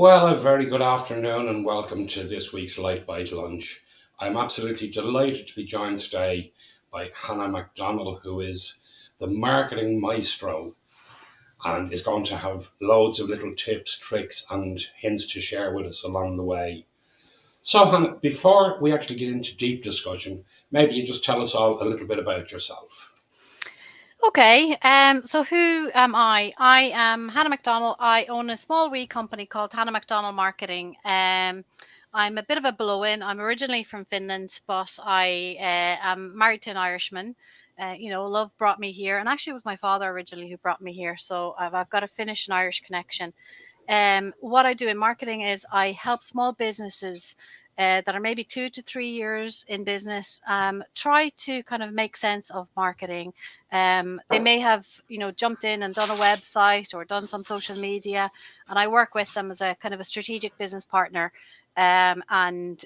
Well, a very good afternoon and welcome to this week's Lite Bite Lunch. I'm absolutely delighted to be joined today by Hanna McDonnell, who is the marketing maestro and is going to have loads of little tips, tricks, and hints to share with us along the way. So, Hanna, before we actually get into deep discussion, maybe you just tell us all a little bit about yourself. Okay, so who am I? I am Hannah McDonnell. I own a small wee company called Hannah McDonnell Marketing. I'm a bit of a blow-in. I'm originally from Finland, but I am married to an Irishman. Love brought me here, and actually, it was my father originally who brought me here. So I've got a Finnish and Irish connection. What I do in marketing is I help small businesses that are maybe 2 to 3 years in business try to kind of make sense of marketing. They may have, jumped in and done a website or done some social media, and I work with them as a kind of a strategic business partner and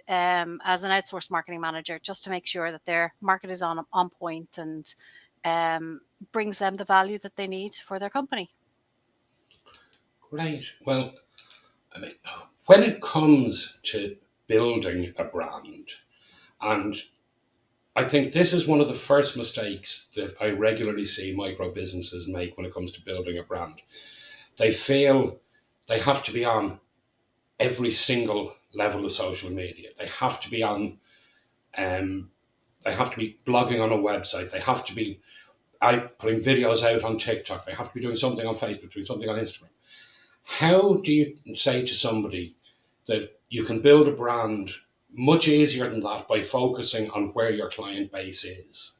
as an outsourced marketing manager, just to make sure that their market is on point and brings them the value that they need for their company. Right. Well, I mean, when it comes to building a brand, and I think this is one of the first mistakes that I regularly see micro businesses make when it comes to building a brand. They feel they have to be on every single level of social media. They have to be on, um, they have to be blogging on a website. They have to be out putting videos out on TikTok. They have to be doing something on Facebook, doing something on Instagram. How do you say to somebody that you can build a brand much easier than that by focusing on where your client base is?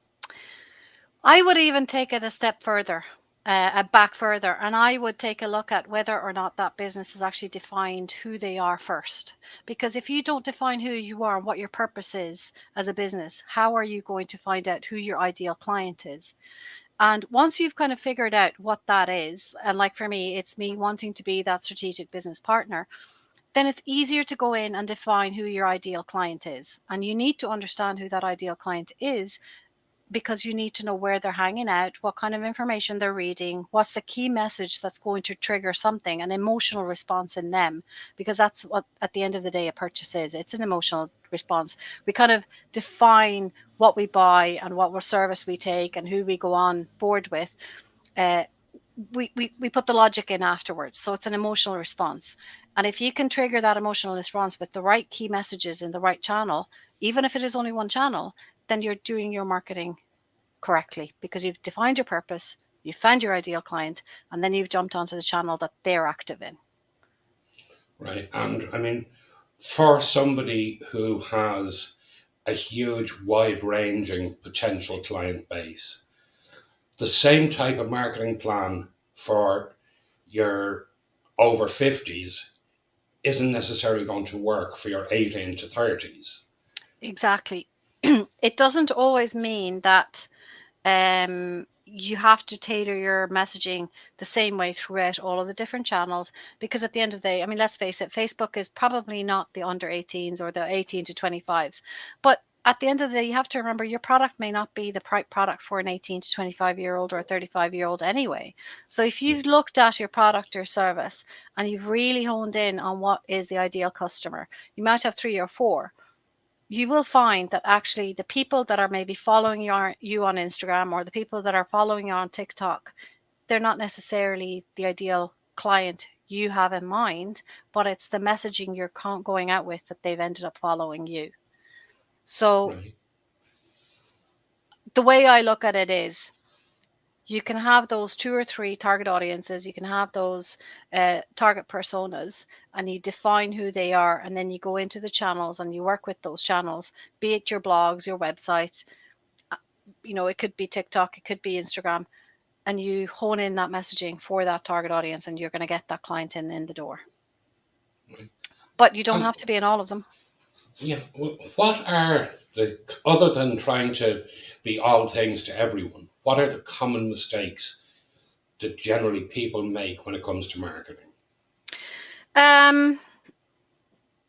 I would even take it a step further, back further, and I would take a look at whether or not that business has actually defined who they are first. Because if you don't define who you are and what your purpose is as a business, how are you going to find out who your ideal client is? And once you've kind of figured out what that is, and like for me, it's me wanting to be that strategic business partner, then it's easier to go in and define who your ideal client is. And you need to understand who that ideal client is because you need to know where they're hanging out, what kind of information they're reading, what's the key message that's going to trigger something, an emotional response in them, because that's what at the end of the day a purchase is. It's an emotional response. We kind of define what we buy and what service we take and who we go on board with. Uh, we put the logic in afterwards. So it's an emotional response. And if you can trigger that emotional response with the right key messages in the right channel, even if it is only one channel, then you're doing your marketing correctly because you've defined your purpose, you've found your ideal client, and then you've jumped onto the channel that they're active in. Right. And I mean, for somebody who has a huge, wide ranging potential client base, the same type of marketing plan for your over 50s isn't necessarily going to work for your 18 to 30s. Exactly. It doesn't always mean that you have to tailor your messaging the same way throughout all of the different channels because at the end of the day, I mean, let's face it, Facebook is probably not the under 18s or the 18 to 25s, but at the end of the day, you have to remember your product may not be the right product for an 18 to 25-year-old or a 35-year-old anyway. So if Yeah. you've looked at your product or service and you've really honed in on what is the ideal customer, you might have three or four. You will find that actually the people that are maybe following you on Instagram or the people that are following you on TikTok, they're not necessarily the ideal client you have in mind, but it's the messaging you're going out with that they've ended up following you. So Right. the way I look at it is you can have those two or three target audiences, you can have those target personas, and you define who they are, and then you go into the channels and you work with those channels, be it your blogs, your websites, it could be TikTok, it could be Instagram, and you hone in that messaging for that target audience, and you're going to get that client in the door. Right. But you don't And have to be in all of them. yeah, what are other than trying to be all things to everyone, what are the common mistakes that generally people make when it comes to marketing? Um,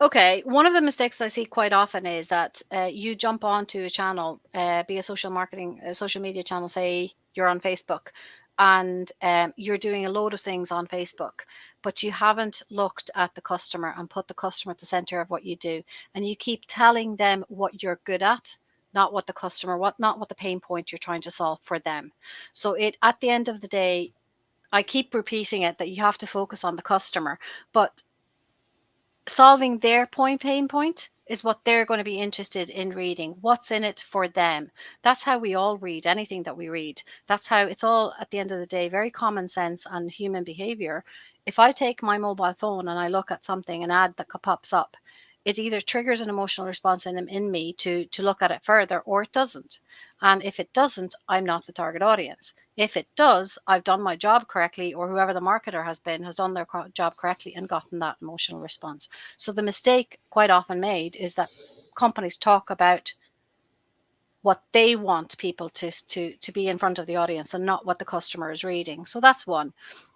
Okay, one of the mistakes I see quite often is that you jump onto a channel, be a social media channel, say you're on Facebook, and you're doing a load of things on Facebook, but you haven't looked at the customer and put the customer at the center of what you do, and you keep telling them what you're good at, not what the customer, not what the pain point you're trying to solve for them. So it, at the end of the day, I keep repeating it, that you have to focus on the customer, but solving their pain point is what they're going to be interested in reading. What's in it for them? That's how we all read anything that we read. That's how it's all, at the end of the day, very common sense and human behavior. If I take my mobile phone and I look at something, an ad that pops up, it either triggers an emotional response in me to look at it further, or it doesn't. And if it doesn't, I'm not the target audience. If it does, I've done my job correctly, or whoever the marketer has been has done their job correctly and gotten that emotional response. So the mistake quite often made is that companies talk about what they want people to be in front of the audience and not what the customer is reading. So that's one.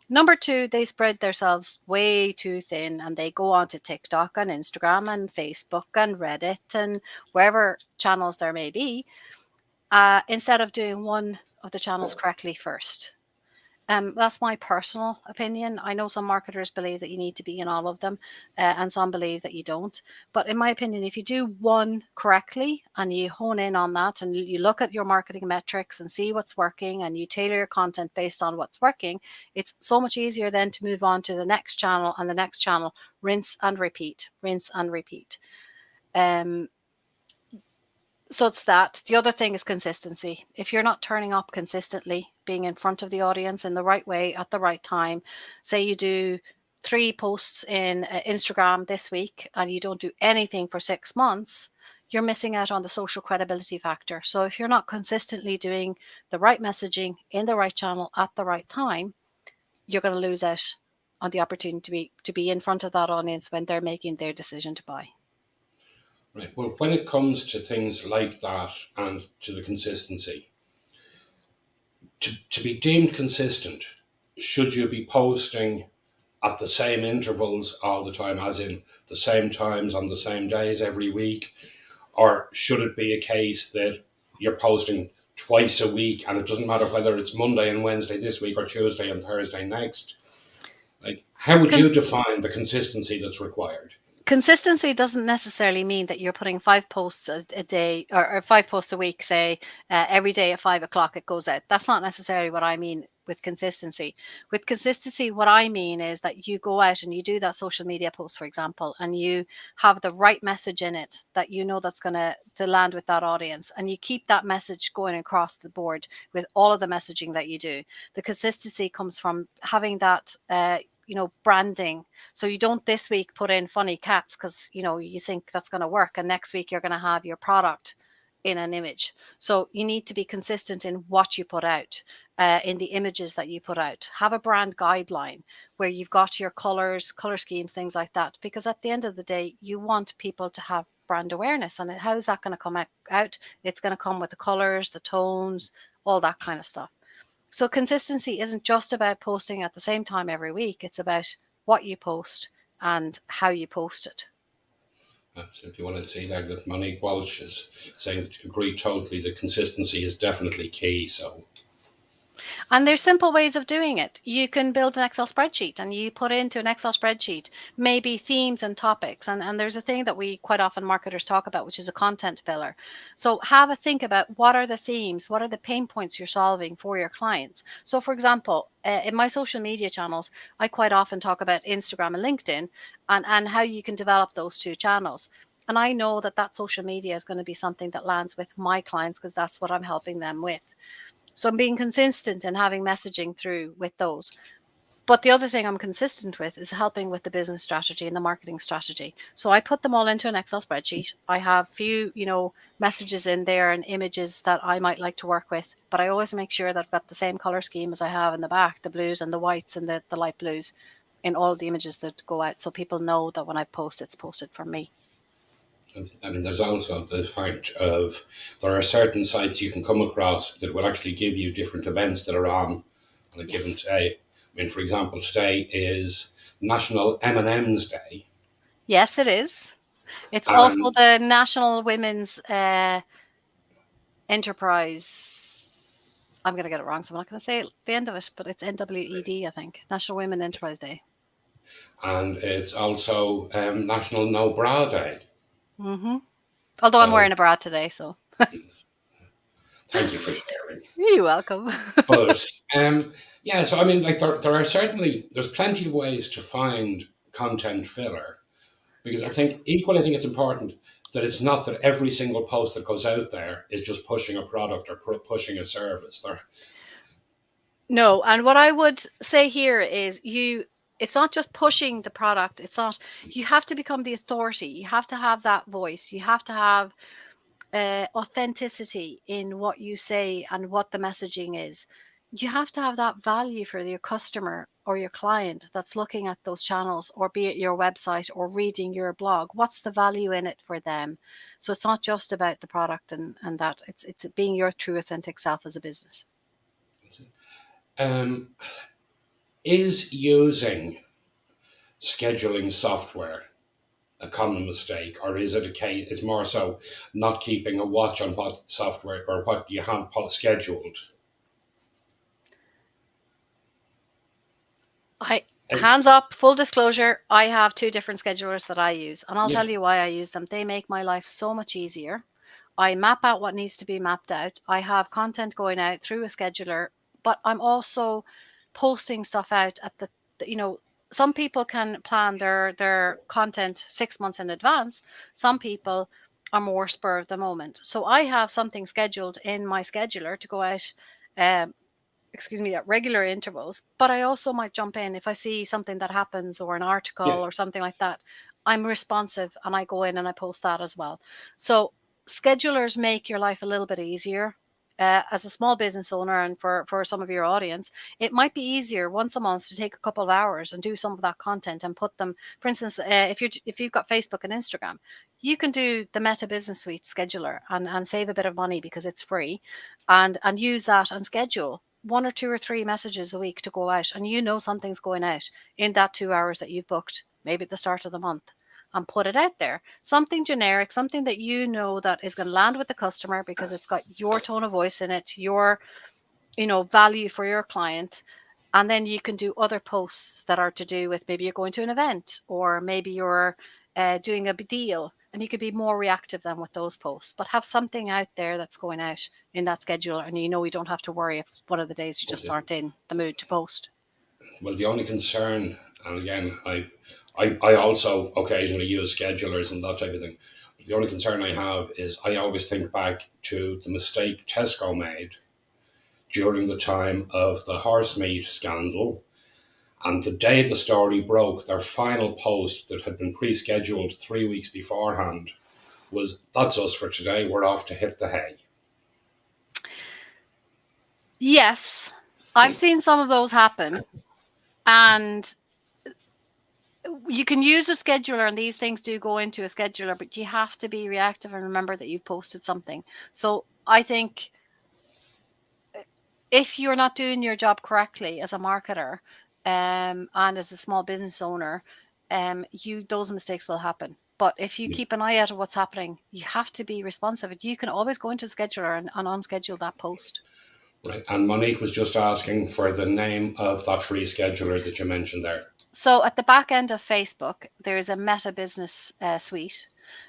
Number two, they spread themselves way too thin, and they go on to TikTok and Instagram and Facebook and Reddit and wherever channels there may be, instead of doing one of the channels correctly first. That's my personal opinion. I know some marketers believe that you need to be in all of them, and some believe that you don't. But in my opinion, if you do one correctly and you hone in on that and you look at your marketing metrics and see what's working and you tailor your content based on what's working, it's so much easier then to move on to the next channel and the next channel, rinse and repeat, rinse and repeat. So it's that. The other thing is consistency. If you're not turning up consistently, being in front of the audience in the right way at the right time, say you do 3 posts in Instagram this week and you don't do anything for 6 months, you're missing out on the social credibility factor. So if you're not consistently doing the right messaging in the right channel at the right time, you're going to lose out on the opportunity to be in front of that audience when they're making their decision to buy. Right. Well, when it comes to things like that and to the consistency, to be deemed consistent, should you be posting at the same intervals all the time, as in the same times on the same days every week? Or should it be a case that you're posting twice a week and it doesn't matter whether it's Monday and Wednesday this week or Tuesday and Thursday next? Like, how would you define the consistency that's required? Consistency doesn't necessarily mean that you're putting 5 posts a day, or 5 posts a week, say, every day at 5 o'clock it goes out. That's not necessarily what I mean with consistency. With consistency, what I mean is that you go out and you do that social media post, for example, and you have the right message in it that you know that's going to land with that audience, and you keep that message going across the board with all of the messaging that you do. The consistency comes from having that branding. So you don't this week put in funny cats because you think that's going to work, and next week you're going to have your product in an image. So you need to be consistent in what you put out, in the images that you put out. Have a brand guideline where you've got your colors, color schemes, things like that, because at the end of the day you want people to have brand awareness. And how is that going to come out? It's going to come with the colors, the tones, all that kind of stuff. So consistency isn't just about posting at the same time every week. It's about what you post and how you post it. So if you want to see that Monique Walsh is saying, agree totally that consistency is definitely key. So And there's simple ways of doing it. You can build an Excel spreadsheet and you put into an Excel spreadsheet maybe themes and topics. And there's a thing that we quite often marketers talk about, which is a content pillar. So have a think about what are the themes, what are the pain points you're solving for your clients. So for example, in my social media channels, I quite often talk about Instagram and LinkedIn and how you can develop those two channels. And I know that social media is going to be something that lands with my clients because that's what I'm helping them with. So I'm being consistent and having messaging through with those. But the other thing I'm consistent with is helping with the business strategy and the marketing strategy. So I put them all into an Excel spreadsheet. I have few, messages in there and images that I might like to work with, but I always make sure that I've got the same color scheme as I have in the back, the blues and the whites and the light blues in all of the images that go out. So people know that when I post, it's posted from me. I mean, there's also the fact of there are certain sites you can come across that will actually give you different events that are on a given Yes. day. I mean, for example, today is National M&M's Day, Yes, it is. It's also and the National Women's Enterprise. I'm going to get it wrong, so I'm not going to say the end of it, but it's NWED, I think, National Women Enterprise Day. And it's also National No Bra Day. Mm-hmm. Although I'm So wearing a bra today, so thank you for sharing. you're welcome. But yeah, so I mean, like there are certainly there's plenty of ways to find content filler because I Yes. think equally I think it's important that it's not that every single post that goes out there is just pushing a product or pushing a service. There, No, and what I would say here is it's not just pushing the product, it's not, you have to become the authority. You have to have that voice. You have to have authenticity in what you say and what the messaging is. You have to have that value for your customer or your client that's looking at those channels, or be it your website or reading your blog. What's the value in it for them? So it's not just about the product and that it's being your true authentic self as a business. um, is using scheduling software a common mistake, or is it a case? It's more so not keeping a watch on what software or what you have scheduled. Hands up, full disclosure, I have 2 different schedulers that I use, and I'll Yeah, tell you why I use them. They make my life so much easier. I map out what needs to be mapped out. I have content going out through a scheduler, but I'm also posting stuff out at some people can plan their content 6 months in advance. Some people are more spur of the moment. So I have something scheduled in my scheduler to go out um, at regular intervals, but I also might jump in if I see something that happens or an article yeah. or something like that. I'm responsive and I go in and I post that as well. So schedulers make your life a little bit easier. As a small business owner, and for some of your audience, it might be easier once a month to take a couple of hours and do some of that content and put them. For instance, if you've got Facebook and Instagram, you can do the Meta Business Suite scheduler and save a bit of money because it's free, and use that and schedule 1 or 2 or 3 messages a week to go out, and something's going out in that 2 hours that you've booked, maybe at the start of the month, and put it out there. Something generic, something that that is going to land with the customer because it's got your tone of voice in it, your value for your client. And then you can do other posts that are to do with, maybe you're going to an event, or maybe you're doing a deal, and you could be more reactive than with those posts, but have something out there that's going out in that schedule, and you don't have to worry if one of the days you just aren't in the mood to post. Well, the only concern, and again, I also occasionally use schedulers and that type of thing. But the only concern I have is I always think back to the mistake Tesco made during the time of the horse meat scandal. And the day the story broke, their final post that had been pre scheduled 3 weeks beforehand was, "That's us for today. We're off to hit the hay." Yes, I've seen some of those happen, and you can use a scheduler, and these things do go into a scheduler, but you have to be reactive and remember that you've posted something. So I think if you're not doing your job correctly as a marketer, and as a small business owner, those mistakes will happen. But if you Yeah. keep an eye out of what's happening, you have to be responsive. You can always go into the scheduler and unschedule that post. Right. And Monique was just asking for the name of that free scheduler that you mentioned there. So at the back end of Facebook, there is a Meta Business Suite.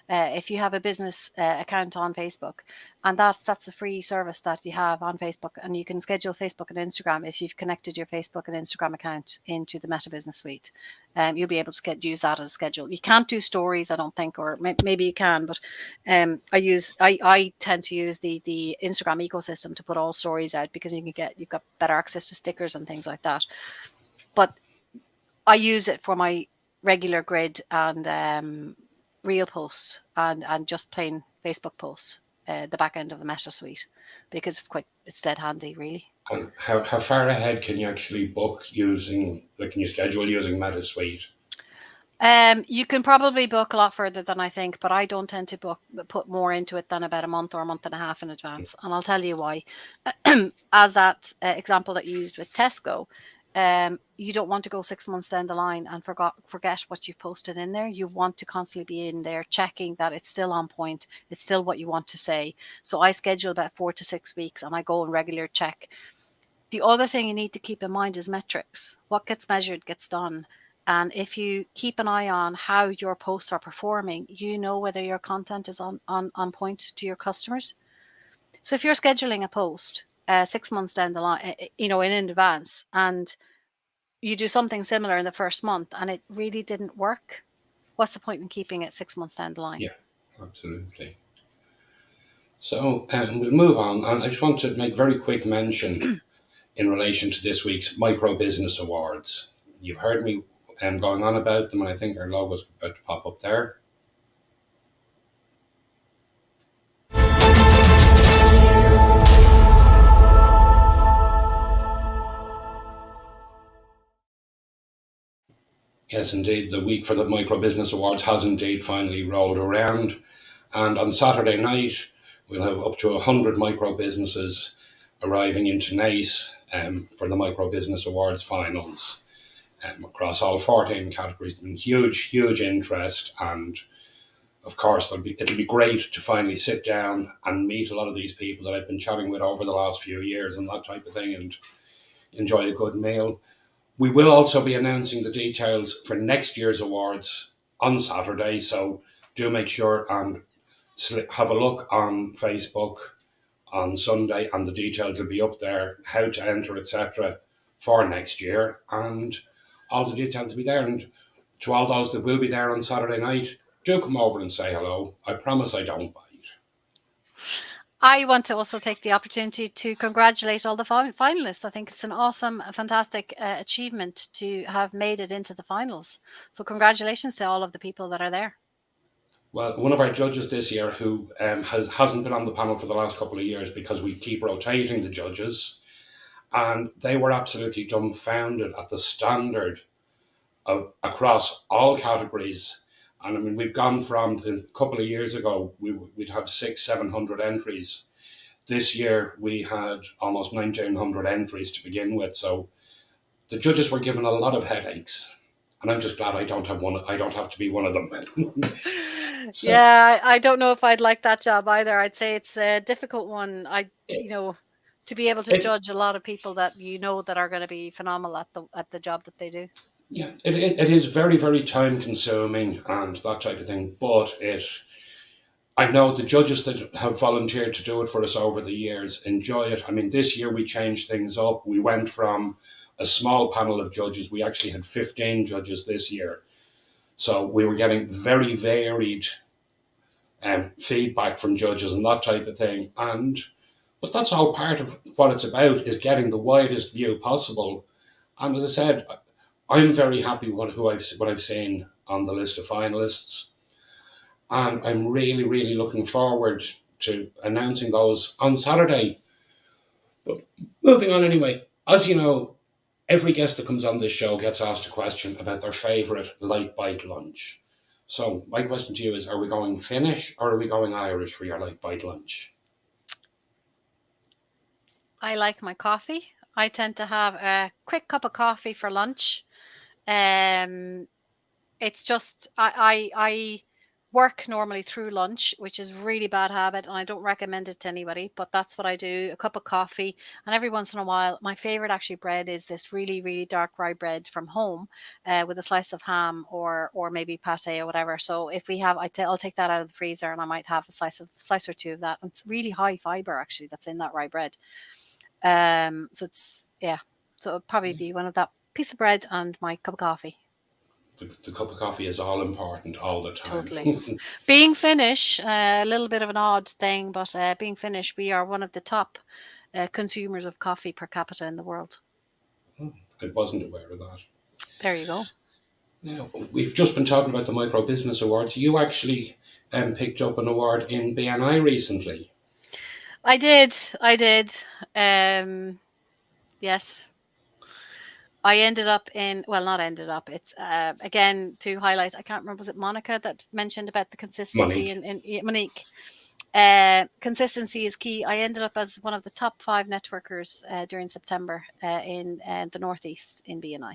If you have a business account on Facebook, and that's a free service that you have on Facebook, and you can schedule Facebook and Instagram if you've connected your Facebook and Instagram account into the Meta Business Suite. You'll be able to use that as a schedule. You can't do stories, I don't think, or maybe you can, but I tend to use the Instagram ecosystem to put all stories out, because you've got better access to stickers and things like that. But I use it for my regular grid and real posts and just plain Facebook posts, the back end of the Meta Suite, because it's dead handy, really. And how far ahead can you actually book using, like, can you schedule using MetaSuite? You can probably book a lot further than I think, but I don't tend to put more into it than about a month or a month and a half in advance, and I'll tell you why. As that example that you used with Tesco, you don't want to go 6 months down the line and forget what you've posted in there. You want to constantly be in there checking that it's still on point. It's still what you want to say. So I schedule about 4 to 6 weeks and I go and regular check. The other thing you need to keep in mind is metrics. What gets measured gets done. And if you keep an eye on how your posts are performing, you know whether your content is on point to your customers. So if you're scheduling a post 6 months down the line, in advance, and you do something similar in the first month and it really didn't work, what's the point in keeping it 6 months down the line? Yeah, absolutely. So we'll move on. And I just want to make very quick mention in relation to this week's Micro Business Awards. You've heard me going on about them, and I think our logo's about to pop up there. Yes, indeed, the week for the Micro Business Awards has indeed finally rolled around. And on Saturday night, we'll have up to 100 micro businesses arriving into Nice for the Micro Business Awards finals across all 14 categories. There's been huge interest. And of course, it'll be great to finally sit down and meet a lot of these people that I've been chatting with over the last few years and that type of thing, and enjoy a good meal. We will also be announcing the details for next year's awards on Saturday, so do make sure and have a look on Facebook on Sunday, and the details will be up there, how to enter, etc., for next year, and all the details will be there. And to all those that will be there on Saturday night, do come over and say hello. I promise I don't bite. I want to also take the opportunity to congratulate all the finalists. I think it's an awesome, fantastic achievement to have made it into the finals. So congratulations to all of the people that are there. Well, one of our judges this year who hasn't been on the panel for the last couple of years because we keep rotating the judges, and they were absolutely dumbfounded at the standard of across all categories. And I mean, we've gone from a couple of years ago, we'd have 600-700 entries. This year we had almost 1,900 entries to begin with. So the judges were given a lot of headaches, and I'm just glad I don't have to be one of them. So, yeah, I don't know if I'd like that job either. I'd say it's a difficult one. To be able to judge a lot of people that that are going to be phenomenal at the job that they do. Yeah, it is very time consuming and that type of thing. But I know the judges that have volunteered to do it for us over the years enjoy it. I mean, this year we changed things up. We went from a small panel of judges. We actually had 15 judges this year. So we were getting very varied feedback from judges and that type of thing. But that's all part of what it's about, is getting the widest view possible. And as I said, I'm very happy with what I've seen on the list of finalists. And I'm really looking forward to announcing those on Saturday. But moving on anyway, as you know, every guest that comes on this show gets asked a question about their favourite light bite lunch. So my question to you is, are we going Finnish or are we going Irish for your light bite lunch? I like my coffee. I tend to have a quick cup of coffee for lunch. It's just I work normally through lunch, which is a really bad habit, and I don't recommend it to anybody, but that's what I do. A cup of coffee, and every once in a while, my favorite actually bread is this really dark rye bread from home, with a slice of ham or maybe pate or whatever. So if we have, I'll take that out of the freezer, and I might have a slice or two of that. And it's really high fiber actually that's in that rye bread. So it'll probably be one of that piece of bread and my cup of coffee. The cup of coffee is all important all the time. Totally. Being Finnish, a little bit of an odd thing, but being Finnish, we are one of the top consumers of coffee per capita in the world. I wasn't aware of that. There you go. Now, we've just been talking about the Micro Business Awards. You actually picked up an award in BNI recently. I did. Yes. I ended up it's again, to highlight, I can't remember, was it Monica that mentioned about the consistency? Monique. Consistency is key. I ended up as one of the top 5 networkers during September in the Northeast in BNI.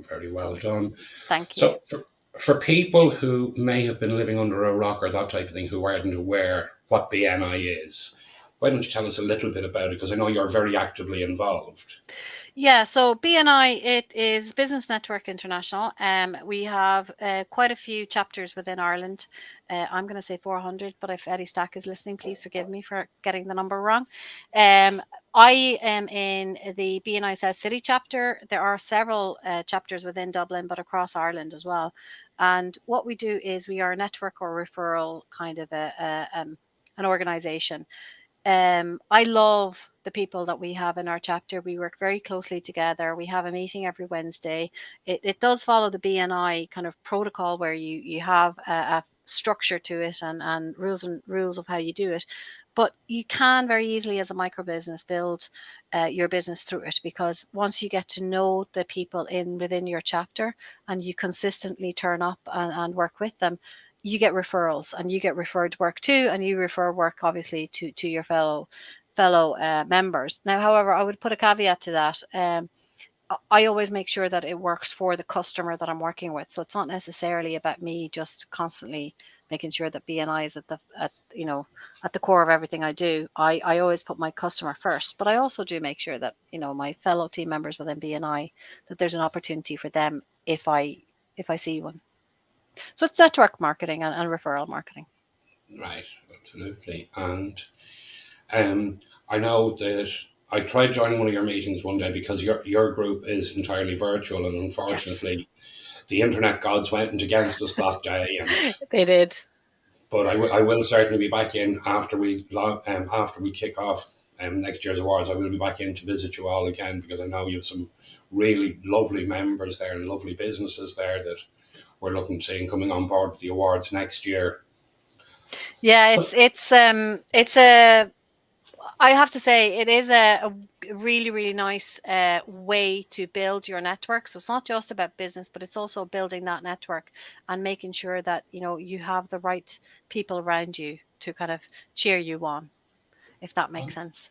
Very well So done. thank you. So, for people who may have been living under a rock or that type of thing, who aren't aware what BNI is, why don't you tell us a little bit about it? Because I know you're very actively involved. Yeah, so BNI, it is Business Network International. We have quite a few chapters within Ireland. I'm going to say 400, but if Eddie Stack is listening, please forgive me for getting the number wrong. I am in the BNI South City chapter. There are several chapters within Dublin, but across Ireland as well. And what we do is we are a network or referral kind of an organization. I love the people that we have in our chapter. We work very closely together. We have a meeting every Wednesday. It does follow the BNI kind of protocol where you have a structure to it and rules of how you do it. But you can very easily, as a micro business, build your business through it, because once you get to know the people within your chapter and you consistently turn up and work with them, you get referrals and you get referred work too, and you refer work obviously to your fellow members. Now, however, I would put a caveat to that. I always make sure that it works for the customer that I'm working with. So it's not necessarily about me just constantly making sure that BNI is at the core of everything I do. I always put my customer first, but I also do make sure that my fellow team members within BNI, that there's an opportunity for them if I see one. So it's network marketing and referral marketing. Right, absolutely. And I know that I tried joining one of your meetings one day because your group is entirely virtual, and Yes, unfortunately, the internet gods went against us that day. And they did. but I will certainly be back in after we kick off next year's awards. I will be back in to visit you all again, because I know you have some really lovely members there and lovely businesses there that we're looking to see coming on board with the awards next year. Yeah, So it's a I have to say it is a really really nice way to build your network. So it's not just about business, but it's also building that network and making sure that you have the right people around you to kind of cheer you on, if that makes sense.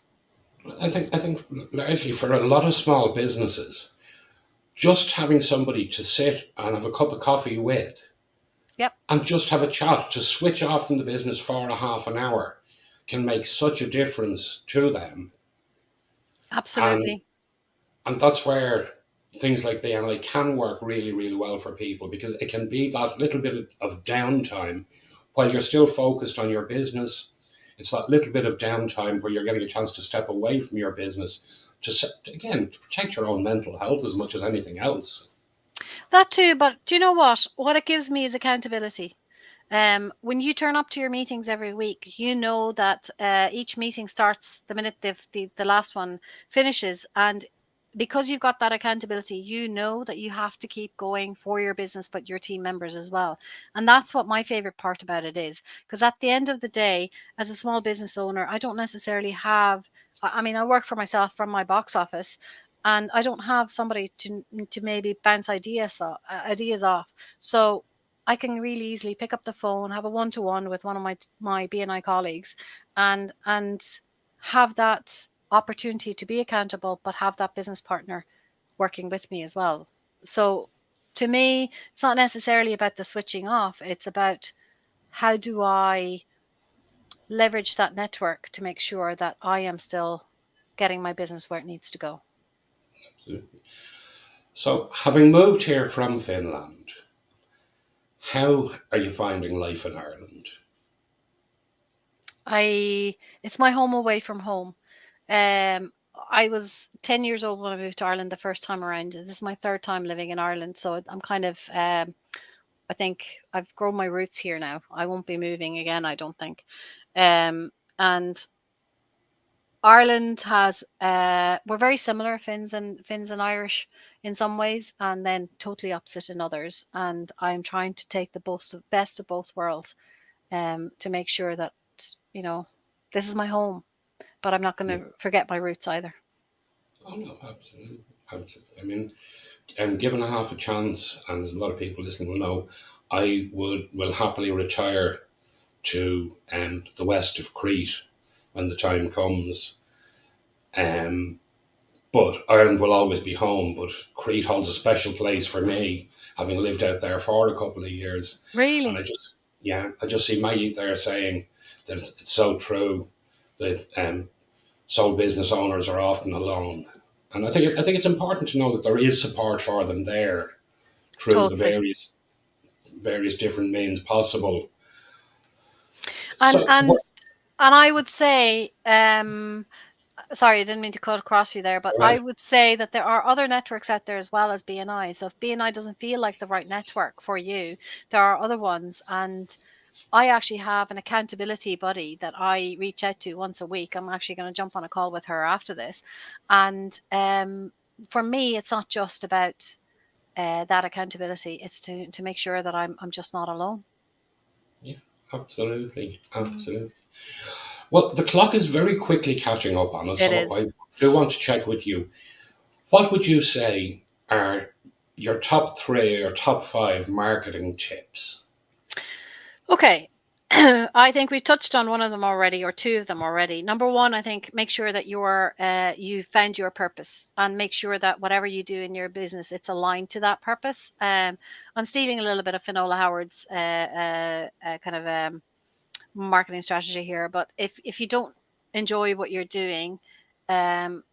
I think largely for a lot of small businesses, just having somebody to sit and have a cup of coffee with Yep, and just have a chat, to switch off from the business for a half an hour, can make such a difference to them. And absolutely. and that's where things like BNI can work really, really well for people, because it can be that little bit of downtime while you're still focused on your business. It's that little bit of downtime where you're getting a chance to step away from your business again, to protect your own mental health as much as anything else. That too, but do you know what? What it gives me is accountability. When you turn up to your meetings every week, you know that each meeting starts the minute the last one finishes. And because you've got that accountability, you know that you have to keep going for your business, but your team members as well. And that's what my favorite part about it is. Because at the end of the day, as a small business owner, I don't necessarily have, I mean, I work for myself from my box office. And I don't have somebody to maybe bounce ideas off. So I can really easily pick up the phone, have a one-to-one with one of my BNI colleagues, and have that opportunity to be accountable, but have that business partner working with me as well. So to me, it's not necessarily about the switching off. It's about how do I leverage that network to make sure that I am still getting my business where it needs to go. So, having moved here from Finland, how are you finding life in Ireland? It's my home away from home. Um, I was 10 years old when I moved to Ireland the first time around. This is my third time living in Ireland. So I'm kind of, I think I've grown my roots here now. I won't be moving again, I don't think. And Ireland has, we're very similar, Finns and Irish in some ways, and then totally opposite in others. And I'm trying to take the best of both worlds, to make sure that, you know, this is my home, but I'm not going Yeah. to forget my roots either. Oh no, absolutely, absolutely. I mean, given a half a chance, and there's a lot of people listening will know, I will happily retire to the west of Crete when the time comes. Um, but Ireland will always be home. But Crete holds a special place for me, having lived out there for a couple of years. And Really? I just see Maggie there saying that it's so true that sole business owners are often alone. And I think it's important to know that there is support for them there through the Totally. various different means possible. And So, and and I would say, sorry, I didn't mean to cut across you there, but I would say that there are other networks out there as well as BNI. So if BNI doesn't feel like the right network for you, there are other ones. And I actually have an accountability buddy that I reach out to once a week. I'm actually going to jump on a call with her after this. And for me, it's not just about that accountability. It's to make sure that I'm just not alone. yeah, absolutely, Mm. absolutely. Well, the clock is very quickly catching up on us, It so is. I do want to check with you. What would you say are your top three or top five marketing tips? Okay. I think we touched on one of them already, or two of them already. Number one, I think make sure that you found your purpose, and make sure that whatever you do in your business, it's aligned to that purpose. I'm stealing a little bit of Finola Howard's kind of marketing strategy here, but if you don't enjoy what you're doing, um,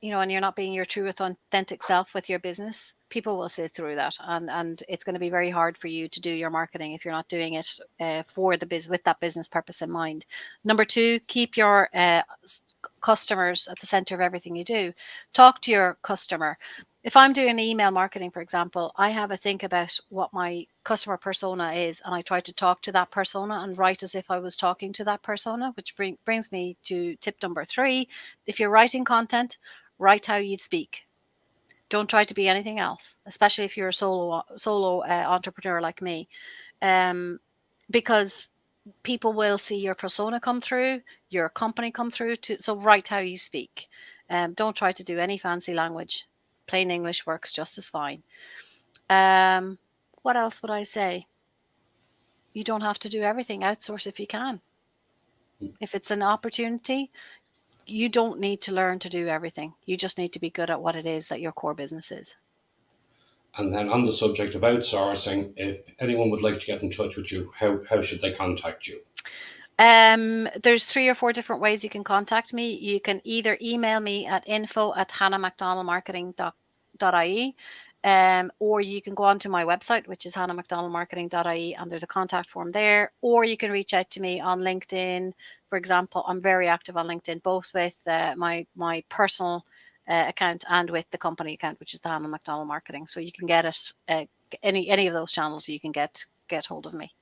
and you're not being your true authentic self with your business, people will see through that, and it's going to be very hard for you to do your marketing if you're not doing it for the biz with that business purpose in mind. Number two, keep your customers at the center of everything you do. Talk to your customer. If I'm doing email marketing, for example, I have a think about what my customer persona is, and I try to talk to that persona and write as if I was talking to that persona, which brings me to tip number three. If you're writing content, write how you'd speak. Don't try to be anything else, especially if you're a solo entrepreneur like me, um, because people will see your persona come through, your company come through. So write how you speak. Don't try to do any fancy language. Plain English works just as fine. Um, what else would I say? You don't have to do everything. Outsource if you can. If it's an opportunity, you don't need to learn to do everything. You just need to be good at what it is that your core business is. And then on the subject of outsourcing, if anyone would like to get in touch with you, how should they contact you? There's 3 or 4 different ways you can contact me. You can either email me at info@hannamcdonaldmarketing.ie, or you can go onto my website, which is hannamcdonaldmarketing.ie, and there's a contact form there. Or you can reach out to me on LinkedIn. For example, I'm very active on LinkedIn, both with my personal account and with the company account, which is the Hannah McDonnell Marketing. So you can get it any of those channels. You can get hold of me.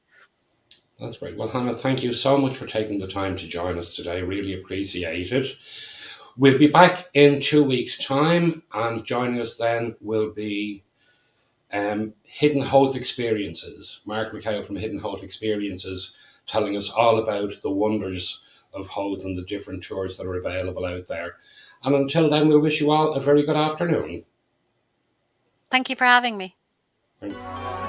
That's great. Well, Hannah, thank you so much for taking the time to join us today. Really appreciate it. We'll be back in 2 weeks' time, and joining us then will be Hidden Health Experiences. Mark McHale from Hidden Health Experiences telling us all about the wonders of Howth and the different tours that are available out there. And until then, we wish you all a very good afternoon. Thank you for having me. Thank you.